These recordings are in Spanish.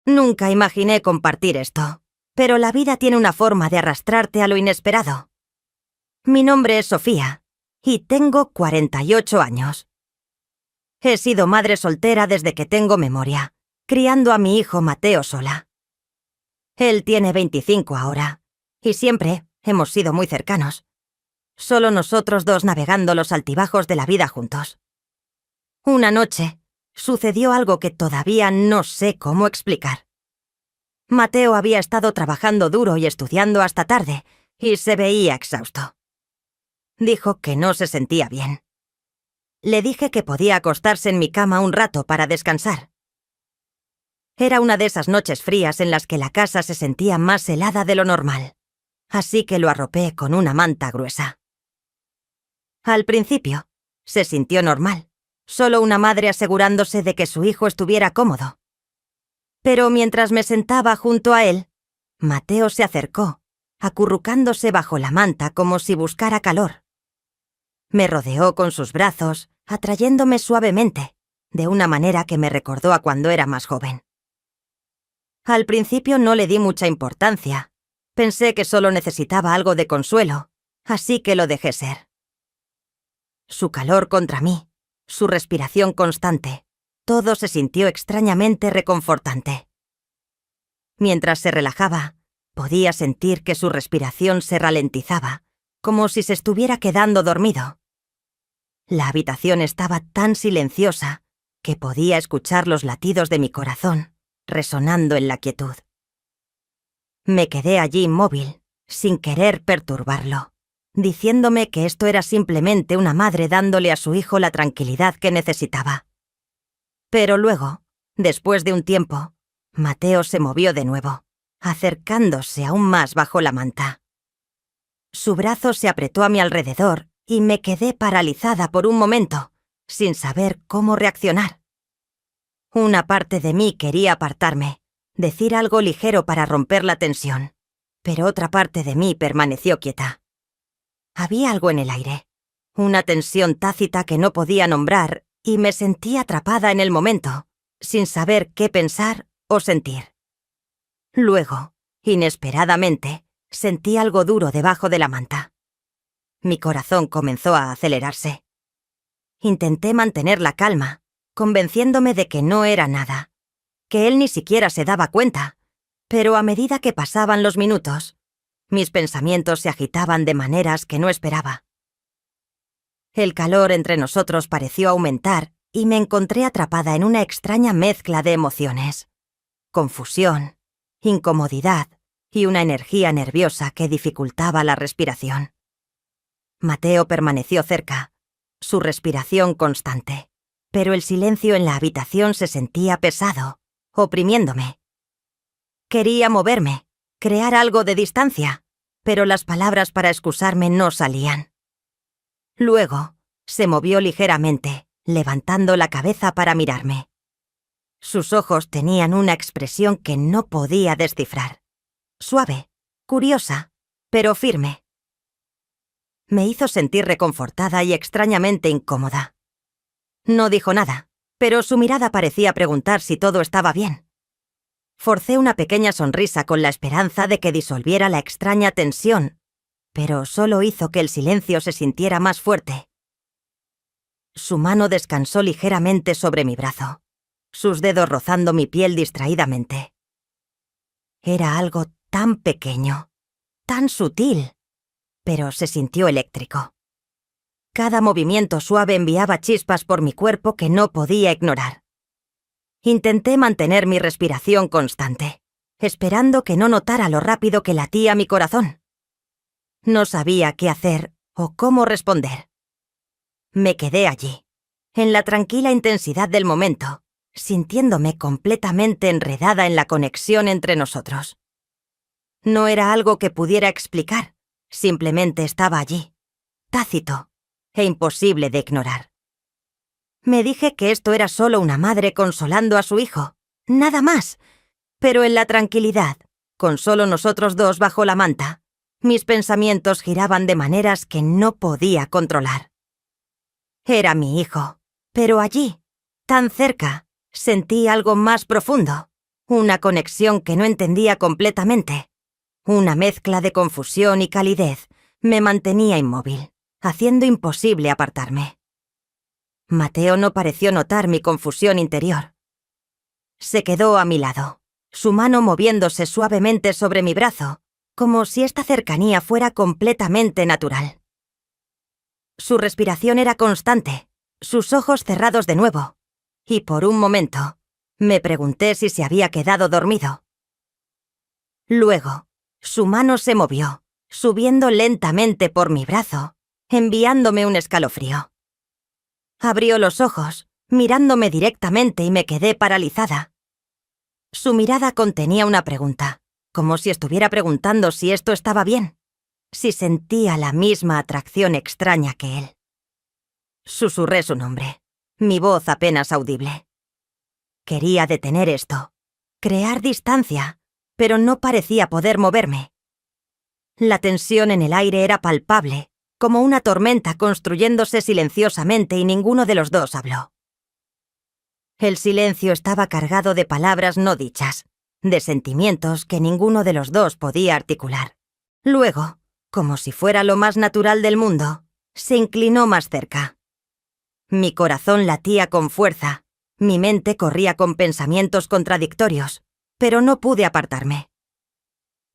Nunca imaginé compartir esto, pero la vida tiene una forma de arrastrarte a lo inesperado. Mi nombre es Sofía, y tengo 48 años. He sido madre soltera desde que tengo memoria, criando a mi hijo Mateo sola. Él tiene 25 ahora, y siempre hemos sido muy cercanos. Solo nosotros dos navegando los altibajos de la vida juntos. Una noche, sucedió algo que todavía no sé cómo explicar. Mateo había estado trabajando duro y estudiando hasta tarde, y se veía exhausto. Dijo que no se sentía bien. Le dije que podía acostarse en mi cama un rato para descansar. Era una de esas noches frías en las que la casa se sentía más helada de lo normal, así que lo arropé con una manta gruesa. Al principio, se sintió normal, solo una madre asegurándose de que su hijo estuviera cómodo. Pero mientras me sentaba junto a él, Mateo se acercó, acurrucándose bajo la manta como si buscara calor. Me rodeó con sus brazos, atrayéndome suavemente, de una manera que me recordó a cuando era más joven. Al principio no le di mucha importancia. Pensé que solo necesitaba algo de consuelo, así que lo dejé ser. Su calor contra mí, su respiración constante, todo se sintió extrañamente reconfortante. Mientras se relajaba, podía sentir que su respiración se ralentizaba, como si se estuviera quedando dormido. La habitación estaba tan silenciosa que podía escuchar los latidos de mi corazón resonando en la quietud. Me quedé allí inmóvil, sin querer perturbarlo, diciéndome que esto era simplemente una madre dándole a su hijo la tranquilidad que necesitaba. Pero luego, después de un tiempo, Mateo se movió de nuevo, acercándose aún más bajo la manta. Su brazo se apretó a mi alrededor y me quedé paralizada por un momento, sin saber cómo reaccionar. Una parte de mí quería apartarme, decir algo ligero para romper la tensión, pero otra parte de mí permaneció quieta. Había algo en el aire, una tensión tácita que no podía nombrar, y me sentí atrapada en el momento, sin saber qué pensar o sentir. Luego, inesperadamente, sentí algo duro debajo de la manta. Mi corazón comenzó a acelerarse. Intenté mantener la calma, convenciéndome de que no era nada, que él ni siquiera se daba cuenta, pero a medida que pasaban los minutos, mis pensamientos se agitaban de maneras que no esperaba. El calor entre nosotros pareció aumentar y me encontré atrapada en una extraña mezcla de emociones: confusión, incomodidad y una energía nerviosa que dificultaba la respiración. Mateo permaneció cerca, su respiración constante, pero el silencio en la habitación se sentía pesado, oprimiéndome. Quería moverme, crear algo de distancia, pero las palabras para excusarme no salían. Luego, se movió ligeramente, levantando la cabeza para mirarme. Sus ojos tenían una expresión que no podía descifrar. Suave, curiosa, pero firme. Me hizo sentir reconfortada y extrañamente incómoda. No dijo nada, pero su mirada parecía preguntar si todo estaba bien. Forcé una pequeña sonrisa con la esperanza de que disolviera la extraña tensión, pero solo hizo que el silencio se sintiera más fuerte. Su mano descansó ligeramente sobre mi brazo, sus dedos rozando mi piel distraídamente. Era algo tan pequeño, tan sutil, pero se sintió eléctrico. Cada movimiento suave enviaba chispas por mi cuerpo que no podía ignorar. Intenté mantener mi respiración constante, esperando que no notara lo rápido que latía mi corazón. No sabía qué hacer o cómo responder. Me quedé allí, en la tranquila intensidad del momento, sintiéndome completamente enredada en la conexión entre nosotros. No era algo que pudiera explicar, simplemente estaba allí, tácito e imposible de ignorar. Me dije que esto era solo una madre consolando a su hijo, nada más, pero en la tranquilidad, con solo nosotros dos bajo la manta, mis pensamientos giraban de maneras que no podía controlar. Era mi hijo, pero allí, tan cerca, sentí algo más profundo, Una conexión que no entendía completamente. Una mezcla de confusión y calidez me mantenía inmóvil, haciendo imposible apartarme. Mateo no pareció notar mi confusión interior. Se quedó a mi lado, su mano moviéndose suavemente sobre mi brazo, como si esta cercanía fuera completamente natural. Su respiración era constante, sus ojos cerrados de nuevo, y por un momento me pregunté si se había quedado dormido. Luego, su mano se movió, subiendo lentamente por mi brazo, enviándome un escalofrío. Abrió los ojos, mirándome directamente y me quedé paralizada. Su mirada contenía una pregunta, como si estuviera preguntando si esto estaba bien, si sentía la misma atracción extraña que él. Susurré su nombre, mi voz apenas audible. Quería detener esto, crear distancia, pero no parecía poder moverme. La tensión en el aire era palpable, como una tormenta construyéndose silenciosamente y ninguno de los dos habló. El silencio estaba cargado de palabras no dichas, de sentimientos que ninguno de los dos podía articular. Luego, como si fuera lo más natural del mundo, se inclinó más cerca. Mi corazón latía con fuerza, mi mente corría con pensamientos contradictorios, pero no pude apartarme.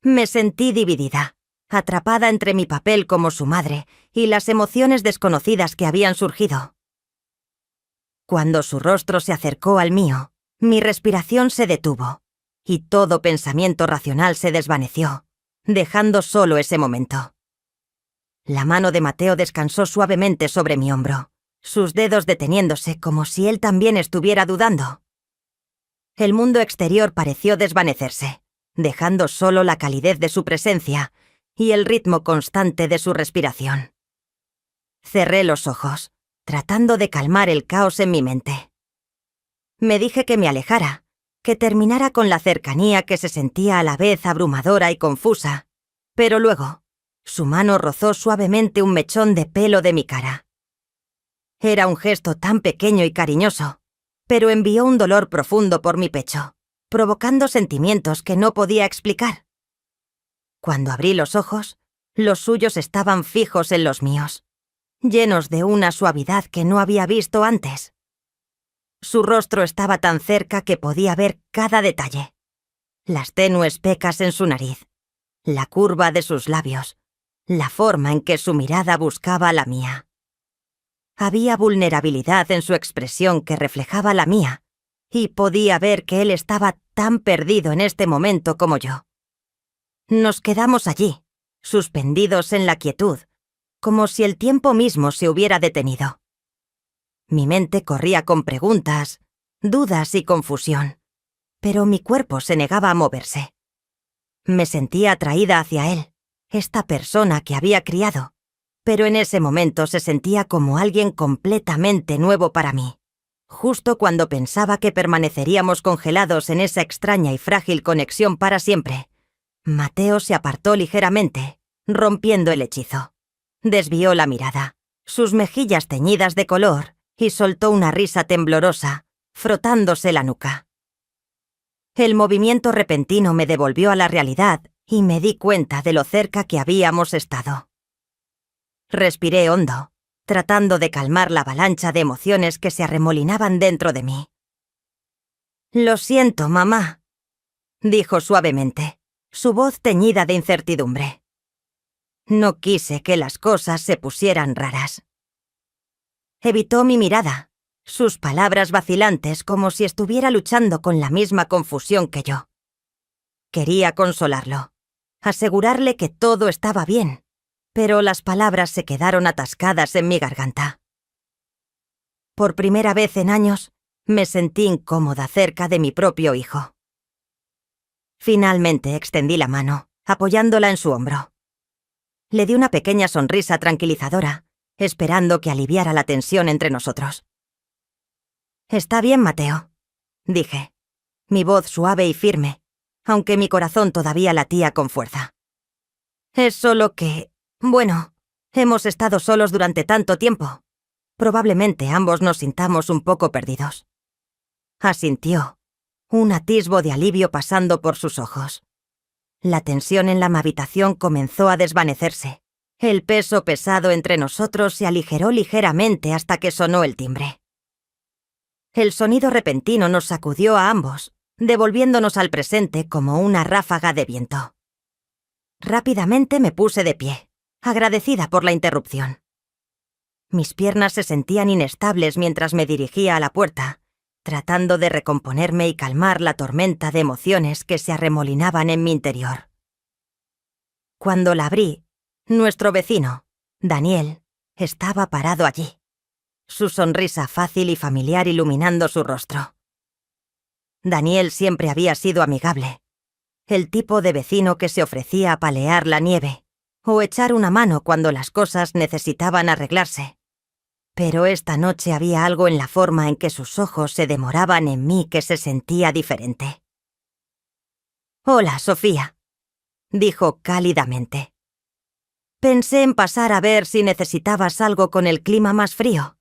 Me sentí dividida, atrapada entre mi papel como su madre y las emociones desconocidas que habían surgido. Cuando su rostro se acercó al mío, mi respiración se detuvo, y todo pensamiento racional se desvaneció, dejando solo ese momento. La mano de Mateo descansó suavemente sobre mi hombro, sus dedos deteniéndose como si él también estuviera dudando. El mundo exterior pareció desvanecerse, dejando solo la calidez de su presencia y el ritmo constante de su respiración. Cerré los ojos, tratando de calmar el caos en mi mente. Me dije que me alejara, que terminara con la cercanía que se sentía a la vez abrumadora y confusa, pero luego, su mano rozó suavemente un mechón de pelo de mi cara. Era un gesto tan pequeño y cariñoso, pero envió un dolor profundo por mi pecho, provocando sentimientos que no podía explicar. Cuando abrí los ojos, los suyos estaban fijos en los míos, llenos de una suavidad que no había visto antes. Su rostro estaba tan cerca que podía ver cada detalle. Las tenues pecas en su nariz, la curva de sus labios, la forma en que su mirada buscaba la mía. Había vulnerabilidad en su expresión que reflejaba la mía, y podía ver que él estaba tan perdido en este momento como yo. Nos quedamos allí, suspendidos en la quietud, como si el tiempo mismo se hubiera detenido. Mi mente corría con preguntas, dudas y confusión, pero mi cuerpo se negaba a moverse. Me sentía atraída hacia él, esta persona que había criado, pero en ese momento se sentía como alguien completamente nuevo para mí. Justo cuando pensaba que permaneceríamos congelados en esa extraña y frágil conexión para siempre, Mateo se apartó ligeramente, rompiendo el hechizo. Desvió la mirada, sus mejillas teñidas de color, y soltó una risa temblorosa, frotándose la nuca. El movimiento repentino me devolvió a la realidad y me di cuenta de lo cerca que habíamos estado. Respiré hondo, tratando de calmar la avalancha de emociones que se arremolinaban dentro de mí. «Lo siento, mamá», dijo suavemente, su voz teñida de incertidumbre. No quise que las cosas se pusieran raras. Evitó mi mirada, sus palabras vacilantes como si estuviera luchando con la misma confusión que yo. Quería consolarlo, asegurarle que todo estaba bien, pero las palabras se quedaron atascadas en mi garganta. Por primera vez en años, me sentí incómoda cerca de mi propio hijo. Finalmente extendí la mano, apoyándola en su hombro. Le di una pequeña sonrisa tranquilizadora, esperando que aliviara la tensión entre nosotros. «Está bien, Mateo», dije, mi voz suave y firme, aunque mi corazón todavía latía con fuerza. «Es solo que, bueno, hemos estado solos durante tanto tiempo. Probablemente ambos nos sintamos un poco perdidos». Asintió, un atisbo de alivio pasando por sus ojos. La tensión en la habitación comenzó a desvanecerse. El peso pesado entre nosotros se aligeró ligeramente hasta que sonó el timbre. El sonido repentino nos sacudió a ambos, devolviéndonos al presente como una ráfaga de viento. Rápidamente me puse de pie, agradecida por la interrupción. Mis piernas se sentían inestables mientras me dirigía a la puerta, tratando de recomponerme y calmar la tormenta de emociones que se arremolinaban en mi interior. Cuando la abrí, nuestro vecino, Daniel, estaba parado allí, su sonrisa fácil y familiar iluminando su rostro. Daniel siempre había sido amigable, el tipo de vecino que se ofrecía a palear la nieve o echar una mano cuando las cosas necesitaban arreglarse. Pero esta noche había algo en la forma en que sus ojos se demoraban en mí que se sentía diferente. «Hola, Sofía», dijo cálidamente. «Pensé en pasar a ver si necesitabas algo con el clima más frío.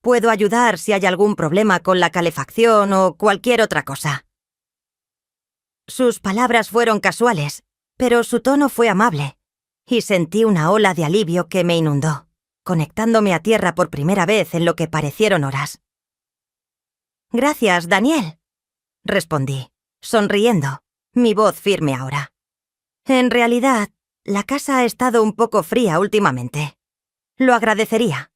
Puedo ayudar si hay algún problema con la calefacción o cualquier otra cosa». Sus palabras fueron casuales, pero su tono fue amable, y sentí una ola de alivio que me inundó, conectándome a tierra por primera vez en lo que parecieron horas. «Gracias, Daniel», respondí, sonriendo, mi voz firme ahora. «En realidad, la casa ha estado un poco fría últimamente. Lo agradecería».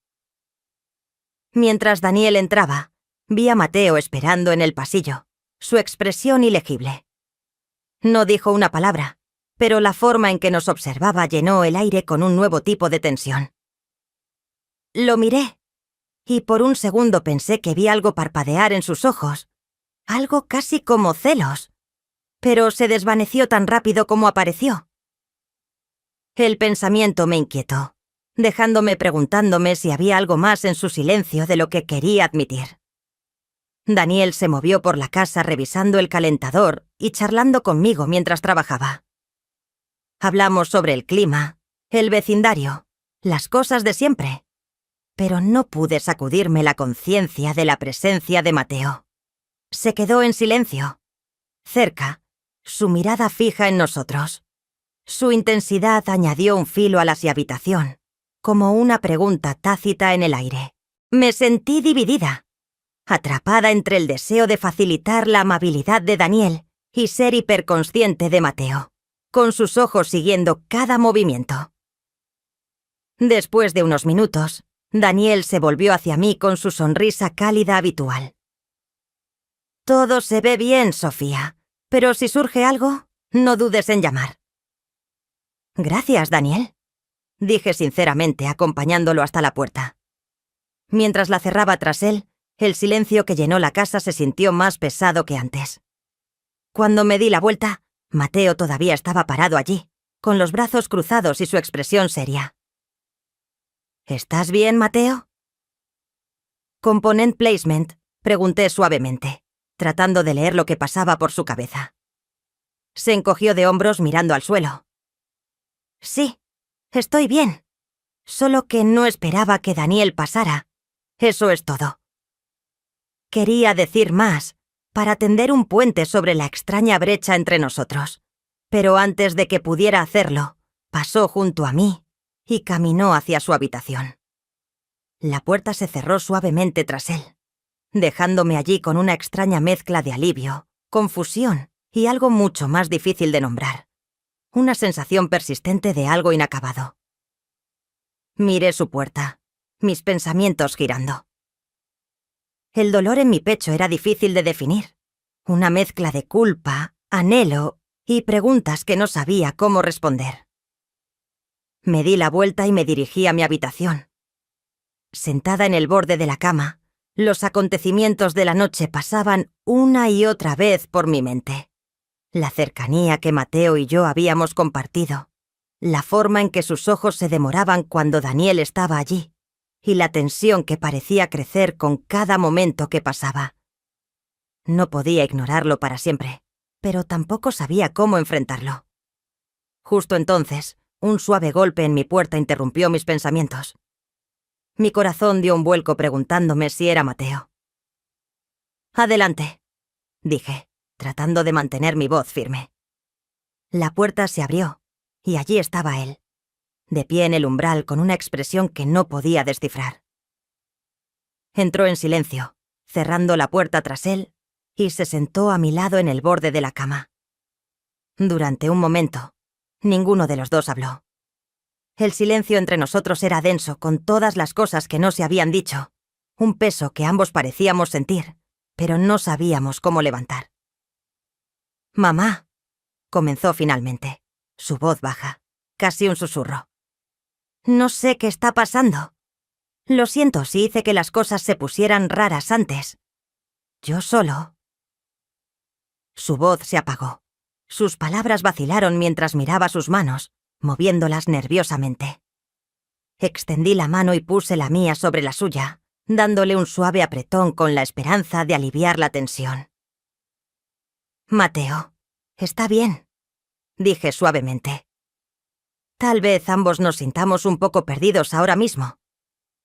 Mientras Daniel entraba, vi a Mateo esperando en el pasillo, su expresión ilegible. No dijo una palabra, pero la forma en que nos observaba llenó el aire con un nuevo tipo de tensión. Lo miré, y por un segundo pensé que vi algo parpadear en sus ojos, algo casi como celos, pero se desvaneció tan rápido como apareció. El pensamiento me inquietó, dejándome preguntándome si había algo más en su silencio de lo que quería admitir. Daniel se movió por la casa revisando el calentador y charlando conmigo mientras trabajaba. Hablamos sobre el clima, el vecindario, las cosas de siempre, pero no pude sacudirme la conciencia de la presencia de Mateo. Se quedó en silencio, cerca, su mirada fija en nosotros. Su intensidad añadió un filo a la habitación, como una pregunta tácita en el aire. Me sentí dividida, atrapada entre el deseo de facilitar la amabilidad de Daniel y ser hiperconsciente de Mateo, con sus ojos siguiendo cada movimiento. Después de unos minutos, Daniel se volvió hacia mí con su sonrisa cálida habitual. «Todo se ve bien, Sofía, pero si surge algo, no dudes en llamar». «Gracias, Daniel», dije sinceramente, acompañándolo hasta la puerta. Mientras la cerraba tras él, el silencio que llenó la casa se sintió más pesado que antes. Cuando me di la vuelta, Mateo todavía estaba parado allí, con los brazos cruzados y su expresión seria. «¿Estás bien, Mateo?» «Component placement», pregunté suavemente, tratando de leer lo que pasaba por su cabeza. Se encogió de hombros mirando al suelo. «Sí, estoy bien. Solo que no esperaba que Daniel pasara. Eso es todo». Quería decir más, para tender un puente sobre la extraña brecha entre nosotros, pero antes de que pudiera hacerlo, pasó junto a mí y caminó hacia su habitación. La puerta se cerró suavemente tras él, dejándome allí con una extraña mezcla de alivio, confusión y algo mucho más difícil de nombrar. Una sensación persistente de algo inacabado. Miré su puerta, mis pensamientos girando. El dolor en mi pecho era difícil de definir. Una mezcla de culpa, anhelo y preguntas que no sabía cómo responder. Me di la vuelta y me dirigí a mi habitación. Sentada en el borde de la cama, los acontecimientos de la noche pasaban una y otra vez por mi mente. La cercanía que Mateo y yo habíamos compartido, la forma en que sus ojos se demoraban cuando Daniel estaba allí, y la tensión que parecía crecer con cada momento que pasaba. No podía ignorarlo para siempre, pero tampoco sabía cómo enfrentarlo. Justo entonces, un suave golpe en mi puerta interrumpió mis pensamientos. Mi corazón dio un vuelco preguntándome si era Mateo. «Adelante», dije, tratando de mantener mi voz firme. La puerta se abrió, y allí estaba él, de pie en el umbral con una expresión que no podía descifrar. Entró en silencio, cerrando la puerta tras él, y se sentó a mi lado en el borde de la cama. Durante un momento, ninguno de los dos habló. El silencio entre nosotros era denso con todas las cosas que no se habían dicho, un peso que ambos parecíamos sentir, pero no sabíamos cómo levantar. «Mamá», comenzó finalmente, su voz baja, casi un susurro. «No sé qué está pasando. Lo siento si hice que las cosas se pusieran raras antes. Yo solo...» Su voz se apagó. Sus palabras vacilaron mientras miraba sus manos, moviéndolas nerviosamente. Extendí la mano y puse la mía sobre la suya, dándole un suave apretón con la esperanza de aliviar la tensión. «Mateo, está bien», dije suavemente. «Tal vez ambos nos sintamos un poco perdidos ahora mismo.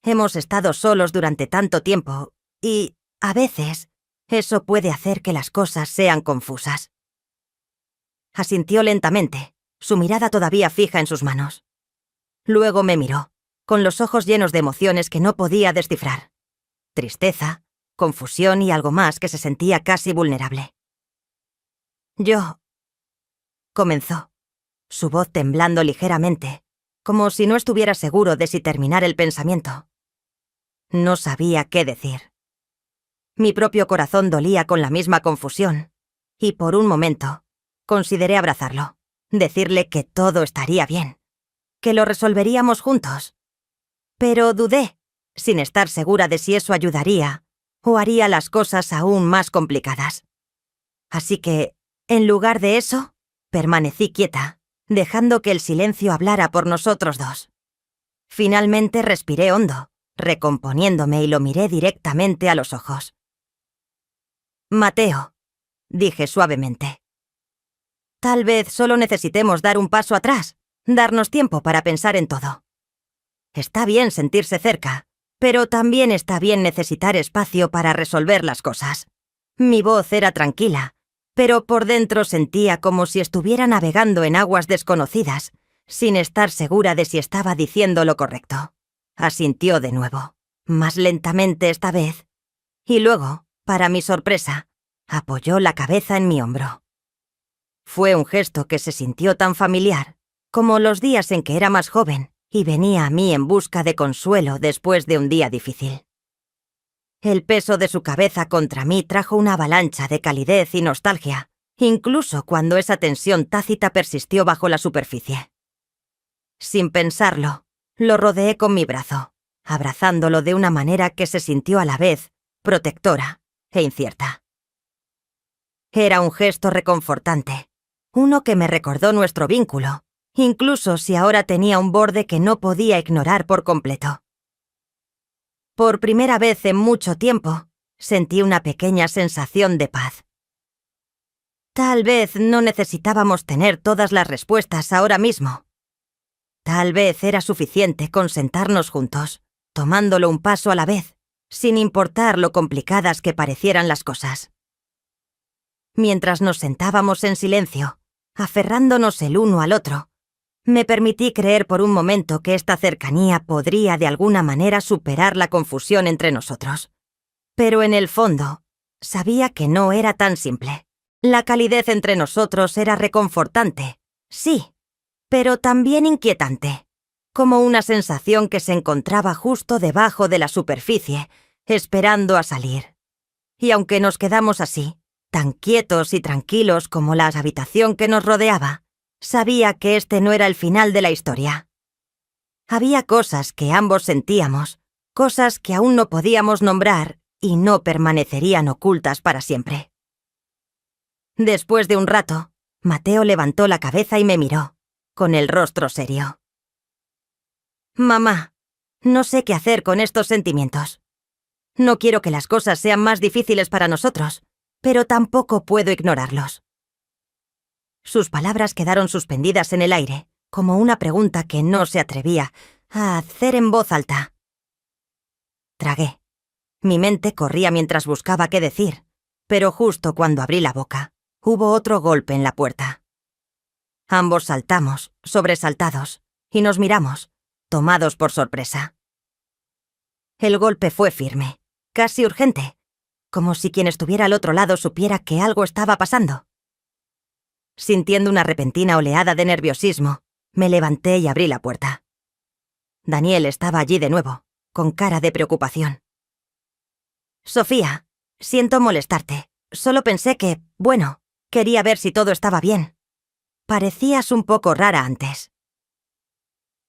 Hemos estado solos durante tanto tiempo y, a veces, eso puede hacer que las cosas sean confusas». Asintió lentamente, su mirada todavía fija en sus manos. Luego me miró, con los ojos llenos de emociones que no podía descifrar. Tristeza, confusión y algo más que se sentía casi vulnerable. «Yo...», comenzó, su voz temblando ligeramente, como si no estuviera seguro de si terminar el pensamiento. No sabía qué decir. Mi propio corazón dolía con la misma confusión, y por un momento consideré abrazarlo, decirle que todo estaría bien, que lo resolveríamos juntos. Pero dudé, sin estar segura de si eso ayudaría o haría las cosas aún más complicadas. Así que, en lugar de eso, permanecí quieta, dejando que el silencio hablara por nosotros dos. Finalmente respiré hondo, recomponiéndome, y lo miré directamente a los ojos. «Mateo», dije suavemente. «Tal vez solo necesitemos dar un paso atrás, darnos tiempo para pensar en todo. Está bien sentirse cerca, pero también está bien necesitar espacio para resolver las cosas». Mi voz era tranquila, pero por dentro sentía como si estuviera navegando en aguas desconocidas, sin estar segura de si estaba diciendo lo correcto. Asintió de nuevo, más lentamente esta vez, y luego, para mi sorpresa, apoyó la cabeza en mi hombro. Fue un gesto que se sintió tan familiar, como los días en que era más joven y venía a mí en busca de consuelo después de un día difícil. El peso de su cabeza contra mí trajo una avalancha de calidez y nostalgia, incluso cuando esa tensión tácita persistió bajo la superficie. Sin pensarlo, lo rodeé con mi brazo, abrazándolo de una manera que se sintió a la vez protectora e incierta. Era un gesto reconfortante, uno que me recordó nuestro vínculo, incluso si ahora tenía un borde que no podía ignorar por completo. Por primera vez en mucho tiempo, sentí una pequeña sensación de paz. Tal vez no necesitábamos tener todas las respuestas ahora mismo. Tal vez era suficiente con sentarnos juntos, tomándolo un paso a la vez, sin importar lo complicadas que parecieran las cosas. Mientras nos sentábamos en silencio, aferrándonos el uno al otro, me permití creer por un momento que esta cercanía podría de alguna manera superar la confusión entre nosotros. Pero en el fondo, sabía que no era tan simple. La calidez entre nosotros era reconfortante, sí, pero también inquietante, como una sensación que se encontraba justo debajo de la superficie, esperando a salir. Y aunque nos quedamos así, tan quietos y tranquilos como la habitación que nos rodeaba, sabía que este no era el final de la historia. Había cosas que ambos sentíamos, cosas que aún no podíamos nombrar y no permanecerían ocultas para siempre. Después de un rato, Mateo levantó la cabeza y me miró, con el rostro serio. «Mamá, no sé qué hacer con estos sentimientos. No quiero que las cosas sean más difíciles para nosotros, pero tampoco puedo ignorarlos». Sus palabras quedaron suspendidas en el aire, como una pregunta que no se atrevía a hacer en voz alta. Tragué. Mi mente corría mientras buscaba qué decir, pero justo cuando abrí la boca, hubo otro golpe en la puerta. Ambos saltamos, sobresaltados, y nos miramos, tomados por sorpresa. El golpe fue firme, casi urgente, como si quien estuviera al otro lado supiera que algo estaba pasando. Sintiendo una repentina oleada de nerviosismo, me levanté y abrí la puerta. Daniel estaba allí de nuevo, con cara de preocupación. Sofía, siento molestarte. Solo pensé que, bueno, quería ver si todo estaba bien. Parecías un poco rara antes.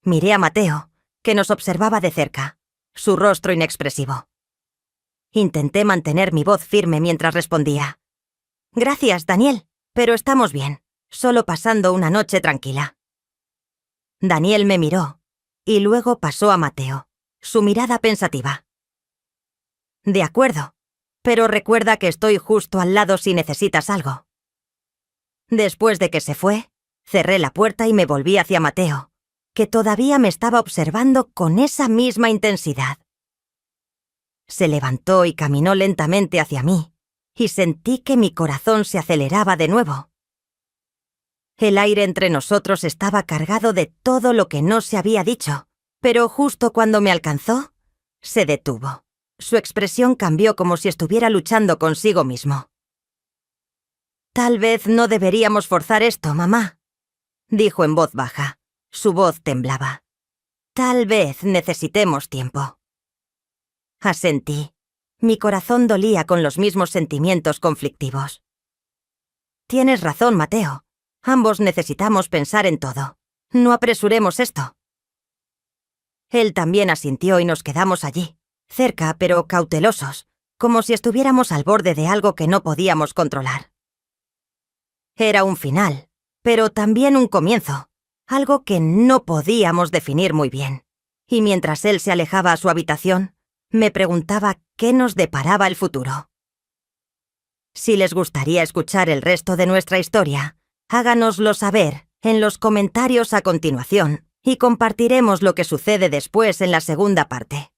Miré a Mateo, que nos observaba de cerca, su rostro inexpresivo. Intenté mantener mi voz firme mientras respondía. Gracias, Daniel, pero estamos bien, solo pasando una noche tranquila. Daniel me miró, y luego pasó a Mateo, su mirada pensativa. De acuerdo, pero recuerda que estoy justo al lado si necesitas algo. Después de que se fue, cerré la puerta y me volví hacia Mateo, que todavía me estaba observando con esa misma intensidad. Se levantó y caminó lentamente hacia mí, y sentí que mi corazón se aceleraba de nuevo. El aire entre nosotros estaba cargado de todo lo que no se había dicho, pero justo cuando me alcanzó, se detuvo. Su expresión cambió como si estuviera luchando consigo mismo. Tal vez no deberíamos forzar esto, mamá, dijo en voz baja. Su voz temblaba. Tal vez necesitemos tiempo. Asentí. Mi corazón dolía con los mismos sentimientos conflictivos. Tienes razón, Mateo. Ambos necesitamos pensar en todo. No apresuremos esto. Él también asintió y nos quedamos allí, cerca pero cautelosos, como si estuviéramos al borde de algo que no podíamos controlar. Era un final, pero también un comienzo, algo que no podíamos definir muy bien. Y mientras él se alejaba a su habitación, me preguntaba qué nos deparaba el futuro. Si les gustaría escuchar el resto de nuestra historia, háganoslo saber en los comentarios a continuación y compartiremos lo que sucede después en la segunda parte.